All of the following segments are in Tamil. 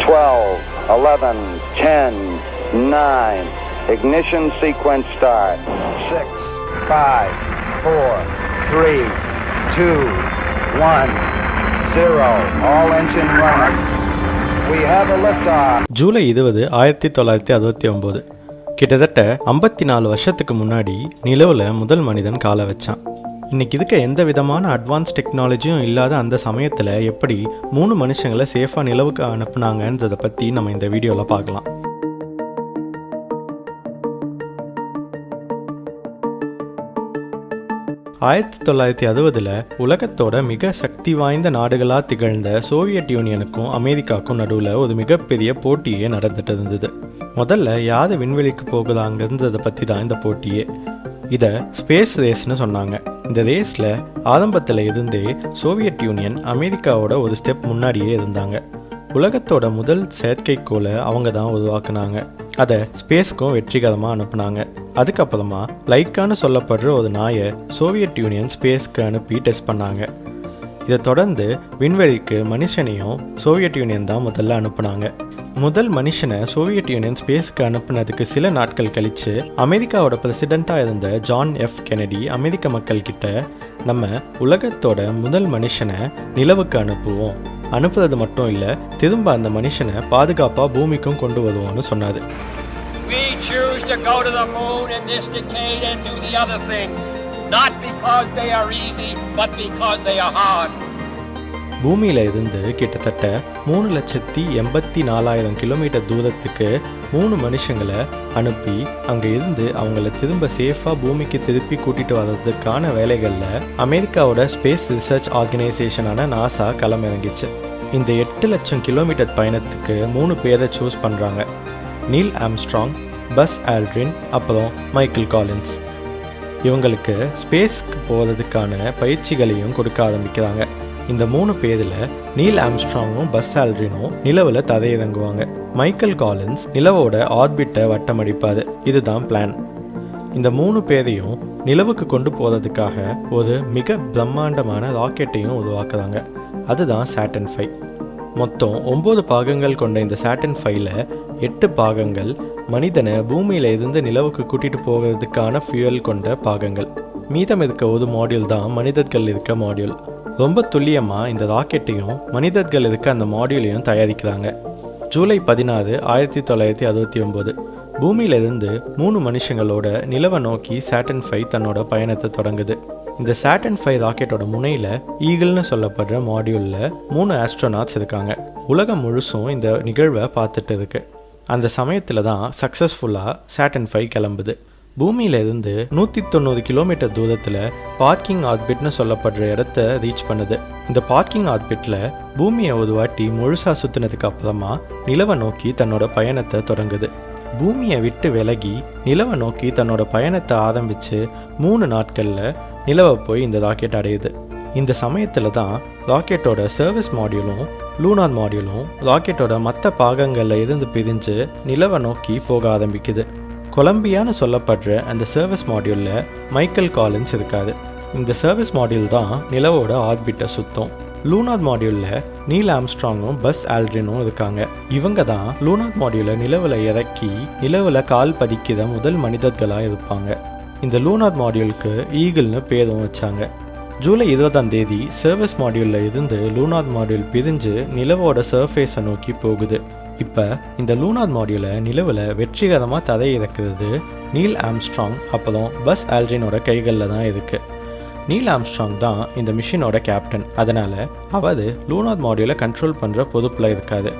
12, 11, 10, 9. Ignition sequence start. 6, 5, 4, 3, 2, 1, 0. All engine running. We have a liftoff. July 20, 1969. கிட்டத்தட்ட 54 வருஷத்துக்கு முன்னாடி நிலவில் முதல் மனிதன் காலை வச்சான். இன்னைக்கு இருக்க எந்த விதமான அட்வான்ஸ் டெக்னாலஜியும் இல்லாத அந்த சமயத்தில் எப்படி 3 மனுஷங்களை சேஃபாக நிலவுக்கு அனுப்புனாங்கன்றதை பற்றி நம்ம இந்த வீடியோவில் பார்க்கலாம். ஆயிரத்தி 1960 உலகத்தோட மிக சக்தி வாய்ந்த நாடுகளாக திகழ்ந்த சோவியட் யூனியனுக்கும் அமெரிக்காவுக்கும் நடுவில் ஒரு மிகப்பெரிய போட்டியே நடந்துட்டு இருந்தது. முதல்ல யார் விண்வெளிக்கு போகலாங்கிறத பற்றி தான் இந்த போட்டியே. இதை ஸ்பேஸ் ரேஸ்னு சொன்னாங்க. இந்த ரேஸில் ஆரம்பத்தில் இருந்தே சோவியட் யூனியன் அமெரிக்காவோட ஒரு ஸ்டெப் முன்னாடியே இருந்தாங்க. உலகத்தோட முதல் செயற்கைக்கோளை அவங்க தான் உருவாக்குனாங்க. அதை ஸ்பேஸ்க்கும் வெற்றிகரமாக அனுப்புனாங்க. அதுக்கப்புறமா லைக்கான்னு சொல்லப்படுற ஒரு நாயை சோவியட் யூனியன் ஸ்பேஸ்க்கு அனுப்பி டெஸ்ட் பண்ணாங்க. இதை தொடர்ந்து விண்வெளிக்கு மனுஷனையும் சோவியட் யூனியன் தான் முதல்ல அனுப்புனாங்க. முதல் மனுஷனை சோவியட் யூனியன் ஸ்பேஸ்க்கு அனுப்புனதுக்கு சில நாட்கள் கழித்து அமெரிக்காவோட பிரசிடெண்ட்டாக இருந்த ஜான் எஃப் கெனடி அமெரிக்க மக்கள் கிட்ட நம்ம உலகத்தோட முதல் மனுஷனை நிலவுக்கு அனுப்புவோம், அனுப்புறது மட்டும் இல்லை திரும்ப அந்த மனுஷனை பாதுகாப்பாக பூமிக்கும் கொண்டு வருவோம்னு சொன்னார். We choose to go to the moon in this decade and do the other things, not because they are easy, but because they are hard. பூமியில் இருந்து கிட்டத்தட்ட 3,84,000 கிலோமீட்டர் தூரத்துக்கு 3 மனுஷங்களை அனுப்பி அங்கே இருந்து அவங்கள திரும்ப சேஃபாக பூமிக்கு திருப்பி கூட்டிகிட்டு வர்றதுக்கான வேலைகளில் அமெரிக்காவோட ஸ்பேஸ் ரிசர்ச் ஆர்கனைசேஷனான நாசா களமிறங்கிச்சு. இந்த 8 லட்சம் கிலோமீட்டர் பயணத்துக்கு 3 பேரை சூஸ் பண்ணுறாங்க. நீல் ஆம்ஸ்ட்ராங், பஸ் ஆல்ட்ரின், அப்புறம் மைக்கேல் காலின்ஸ். இவங்களுக்கு ஸ்பேஸ்க்கு போகிறதுக்கான பயிற்சிகளையும் கொடுக்க ஆரம்பிக்கிறாங்க. இந்த 3 பேரில் நீல் ஆம்ஸ்ட்ராங்கும் பஸ் ஆல்ட்ரினும் நிலவில் தரையிறங்குவாங்க. Michael Collins நிலவோட ஆர்பிட்டை வட்டமடிப்பார். இதுதான் பிளான். இந்த 3 பேரையும் நிலவுக்கு கொண்டு போகிறதுக்காக ஒரு மிக பிரம்மாண்டமான ராக்கெட்டையும் உருவாக்குறாங்க. அதுதான் சாட்டர்ன் 5. மொத்தம் 9 பாகங்கள் கொண்ட இந்த சாட்டர்ன் 5ல் 8 பாகங்கள் மனிதனை பூமியில இருந்து நிலவுக்கு கூட்டிட்டு போகிறதுக்கான ஃபியூயல் கொண்ட பாகங்கள். மீதம் இருக்க ஒரு மாடியூல் தான் மனிதர்கள் இருக்க மாடியூல். ரொம்ப துல்லியமாக இந்த ராக்கெட்டையும் மனிதர்கள் இருக்க அந்த மாடியூலையும் தயாரிக்கிறாங்க. ஜூலை 16, 1969 பூமியிலிருந்து 3 மனுஷங்களோட நிலவை நோக்கி சாட்டர்ன் 5 தன்னோட பயணத்தை தொடங்குது. இந்த சாட்டர்ன் 5 ராக்கெட்டோட முனையில் ஈகிள்னு சொல்லப்படுற மாடியூலில் 3 ஆஸ்ட்ரோநாட்ஸ் இருக்காங்க. உலகம் முழுசும் இந்த நிகழ்வை பார்த்துட்டு இருக்கு. அந்த சமயத்தில் தான் சக்ஸஸ்ஃபுல்லாக சாட்டர்ன் 5 கிளம்புது. பூமியிலிருந்து 190 கிலோமீட்டர் தூரத்தில் பார்க்கிங் ஆர்பிட்னு சொல்லப்படுற இடத்த ரீச் பண்ணுது. இந்த பார்க்கிங் ஆர்பிட்டில் பூமியை ஒரு வாட்டி முழுசாக சுற்றினதுக்கு அப்புறமா நிலவை நோக்கி தன்னோட பயணத்தை தொடங்குது. பூமியை விட்டு விலகி நிலவை நோக்கி தன்னோட பயணத்தை ஆரம்பித்து 3 நாட்களில் நிலவை போய் இந்த ராக்கெட் அடையுது. இந்த சமயத்தில் தான் ராக்கெட்டோட சர்வீஸ் மாடியூலும் லூனார் மாடியூலும் ராக்கெட்டோட மற்ற பாகங்களில் இருந்து பிரிஞ்சு நிலவை நோக்கி போக ஆரம்பிக்குது. கொலம்பியான்னு சொல்லப்படுற அந்த சர்வீஸ் மாடியூலில் மைக்கேல் காலின்ஸ் இருக்காது. இந்த சர்வீஸ் மாடியூல் தான் நிலவோட ஆர்பிட்டை சுற்றும். லூனார் மாடியூலில் நீல் ஆம்ஸ்ட்ராங்கும் பஸ் ஆல்ட்ரினும் இருக்காங்க. இவங்க தான் லூனார் மாடியூலை நிலவில் இறக்கி நிலவில் கால் பதிக்கிற முதல் மனிதர்களாக இருப்பாங்க. இந்த லூனார் மாடியூலுக்கு ஈகிள்னு பேரும் வச்சாங்க. ஜூலை 20 சர்வீஸ் மாடியூலில் இருந்து லூனார் மாடியூல் பிரிஞ்சு நிலவோட சர்ஃபேஸை நோக்கி போகுது. இப்போ இந்த லூனார் மாடியூலை நிலவில் வெற்றிகரமாக தரையிறக்கிறது நீல் ஆம்ஸ்ட்ராங் அப்புறம் பஸ் ஆல்ட்ரினோட கைகளில் தான் இருக்குது. நீல் ஆம்ஸ்ட்ராங் தான் இந்த மிஷினோட கேப்டன். அதனால் அவர் லூனார் மாடியூலை கண்ட்ரோல் பண்ணுற பொறுப்பில் இருக்காது.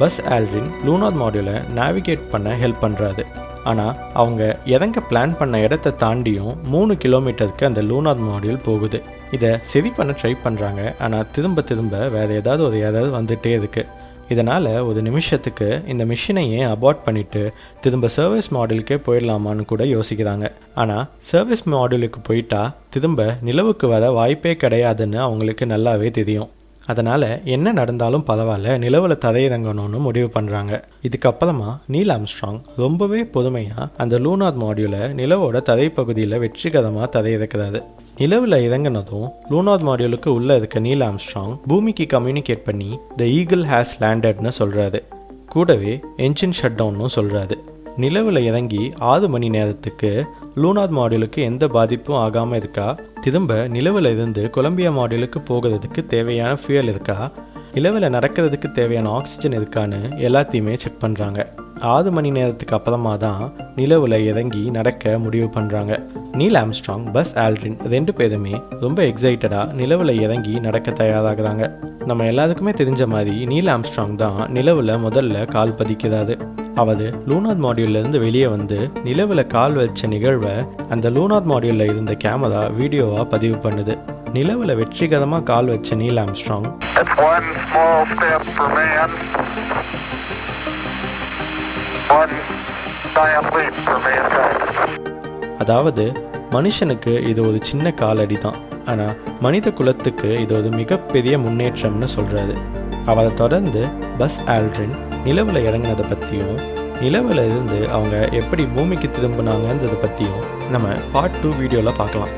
பஸ் ஆல்ட்ரின் லூனார் மாடியூலை நேவிகேட் பண்ண ஹெல்ப் பண்ணுறாரு. ஆனால் அவங்க இறங்க பிளான் பண்ண இடத்த தாண்டியும் 3 கிலோமீட்டருக்கு அந்த லூனார் மாடியூல் போகுது. இதை சரி பண்ண ட்ரை பண்ணுறாங்க. ஆனால் திரும்ப வேறு ஏதாவது ஒரு ஏதாவது வந்துகிட்டே இருக்குது. இதனால் ஒரு நிமிஷத்துக்கு இந்த மிஷினையே அபார்ட் பண்ணிவிட்டு திரும்ப சர்வீஸ் மாடியூலுக்கே போயிடலாமான்னு கூட யோசிக்கிறாங்க. ஆனால் சர்வீஸ் மாடியூலுக்கு போயிட்டா திரும்ப நிலவுக்கு வர வாய்ப்பே கிடையாதுன்னு அவங்களுக்கு நல்லாவே தெரியும். அதனால் என்ன நடந்தாலும் பரவாயில்ல, நிலவில் தரையிறங்கணும்னு முடிவு பண்ணுறாங்க. இதுக்கப்புறமா நீல் ஆம்ஸ்ட்ராங் ரொம்பவே பொறுமையாக அந்த லூனார் மாடியூலை நிலவோட தரைப்பகுதியில் வெற்றிகரமாக தரையிறக்கிறாரு. நிலவில் இறங்கினதும் லூனார் மாடியூலுக்கு உள்ளே இருக்க நீல் ஆம்ஸ்ட்ராங் பூமிக்கு கம்யூனிகேட் பண்ணி த ஈகிள் ஹேஸ் லேண்டட்னு சொல்கிறாரு. கூடவே என்ஜின் ஷட் டவுன்னு சொல்கிறாரு. நிலவில் இறங்கி 6 மணி நேரத்துக்கு லூனார் மாடியூலுக்கு எந்த பாதிப்பும் ஆகாமல் இருக்கா, திரும்ப நிலவில் இருந்து கொலம்பியா மாடியூலுக்கு போகிறதுக்கு தேவையான ஃபியூயல் இருக்கா, நிலவில் நடக்கிறதுக்கு தேவையான ஆக்சிஜன் இருக்கான்னு எல்லாத்தையுமே செக் பண்ணுறாங்க. 6 மணி நேரத்துக்கு அப்புறமா தான் நிலவில் இறங்கி நடக்க முடிவு பண்ணுறாங்க. நீல் ஆம்ஸ்ட்ராங், பஸ் ஆல்ட்ரின் 2 பேருமே ரொம்ப எக்ஸைட்டடாக நிலவில் இறங்கி நடக்க தயாராகிறாங்க. நம்ம எல்லாருக்குமே தெரிஞ்ச மாதிரி நீல் ஆம்ஸ்ட்ராங் தான் நிலவில் முதல்ல கால் பதிக்கிறாரு. அவர் லூனார் மாடியூல்லேருந்து வெளியே வந்து நிலவில் கால் வச்ச நிகழ்வை அந்த லூனார் மாடியூலில் இருந்த கேமரா வீடியோவாக பதிவு பண்ணுது. நிலவில் வெற்றிகரமாக கால் வச்ச நீல் ஆம்ஸ்ட்ராங், அதாவது மனுஷனுக்கு இது ஒரு சின்ன காலடி தான், ஆனால் மனித குலத்துக்கு இது ஒரு மிகப்பெரிய முன்னேற்றம்னு சொல்கிறாரு. அவரை தொடர்ந்து பஸ் ஆல்ட்ரின் நிலவில் இறங்கினதை பற்றியும் நிலவில் இருந்து அவங்க எப்படி பூமிக்கு திரும்பினாங்கன்றதை பற்றியும் நம்ம பார்ட் 2 வீடியோவில் பார்க்கலாம்.